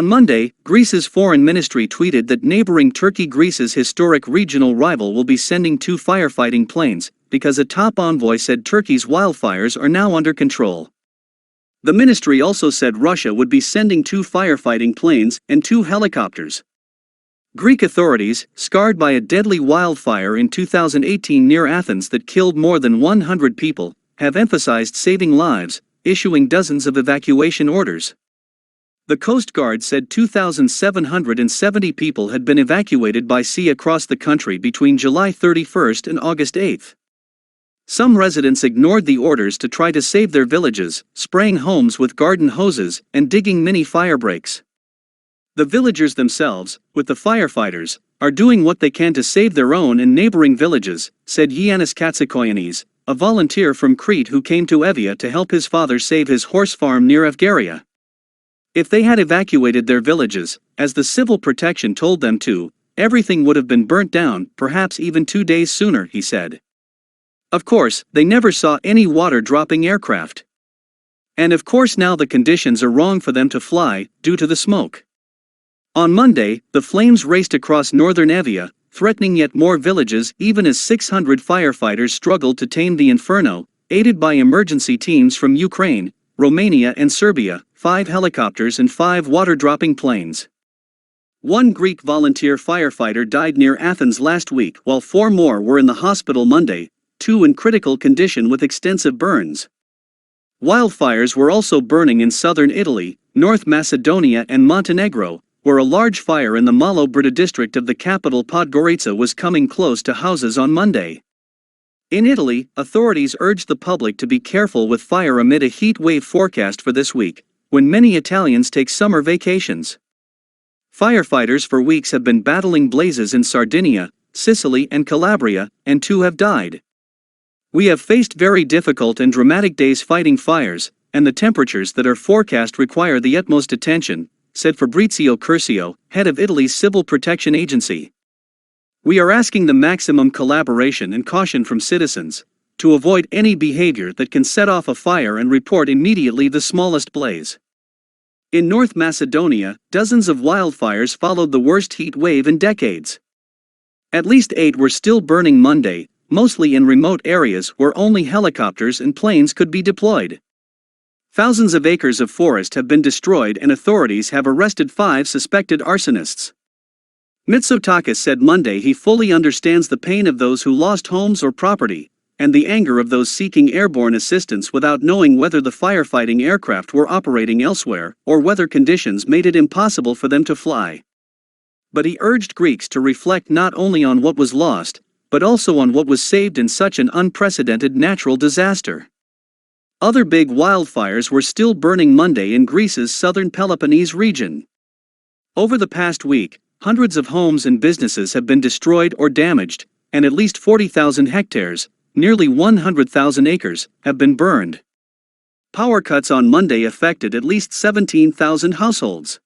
On Monday, Greece's foreign ministry tweeted that neighboring Turkey, Greece's historic regional rival, will be sending 2 firefighting planes, because a top envoy said Turkey's wildfires are now under control. The ministry also said Russia would be sending 2 firefighting planes and 2 helicopters. Greek authorities, scarred by a deadly wildfire in 2018 near Athens that killed more than 100 people, have emphasized saving lives, issuing dozens of evacuation orders. The Coast Guard said 2,770 people had been evacuated by sea across the country between July 31 and August 8. Some residents ignored the orders to try to save their villages, spraying homes with garden hoses and digging mini fire breaks. The villagers themselves, with the firefighters, are doing what they can to save their own and neighboring villages, said Yiannis Katsikoyanis, a volunteer from Crete who came to Evia to help his father save his horse farm near Evgeria. If they had evacuated their villages, as the civil protection told them to, everything would have been burnt down, perhaps even 2 days sooner, he said. Of course, they never saw any water-dropping aircraft. And of course now the conditions are wrong for them to fly, due to the smoke. On Monday, the flames raced across northern Evia, threatening yet more villages even as 600 firefighters struggled to tame the inferno, aided by emergency teams from Ukraine, Romania and Serbia, 5 helicopters and 5 water-dropping planes. 1 Greek volunteer firefighter died near Athens last week while 4 more were in the hospital Monday, 2 in critical condition with extensive burns. Wildfires were also burning in southern Italy, North Macedonia and Montenegro, where a large fire in the Malo Brda district of the capital Podgorica was coming close to houses on Monday. In Italy, authorities urged the public to be careful with fire amid a heat wave forecast for this week, when many Italians take summer vacations. Firefighters for weeks have been battling blazes in Sardinia, Sicily and Calabria, and 2 have died. We have faced very difficult and dramatic days fighting fires, and the temperatures that are forecast require the utmost attention, said Fabrizio Curcio, head of Italy's Civil Protection Agency. We are asking the maximum collaboration and caution from citizens, to avoid any behavior that can set off a fire and report immediately the smallest blaze. In North Macedonia, dozens of wildfires followed the worst heat wave in decades. At least 8 were still burning Monday, mostly in remote areas where only helicopters and planes could be deployed. Thousands of acres of forest have been destroyed and authorities have arrested 5 suspected arsonists. Mitsotakis said Monday he fully understands the pain of those who lost homes or property, and the anger of those seeking airborne assistance without knowing whether the firefighting aircraft were operating elsewhere or whether conditions made it impossible for them to fly. But he urged Greeks to reflect not only on what was lost, but also on what was saved in such an unprecedented natural disaster. Other big wildfires were still burning Monday in Greece's southern Peloponnese region. Over the past week, hundreds of homes and businesses have been destroyed or damaged, and at least 40,000 hectares, nearly 100,000 acres, have been burned. Power cuts on Monday affected at least 17,000 households.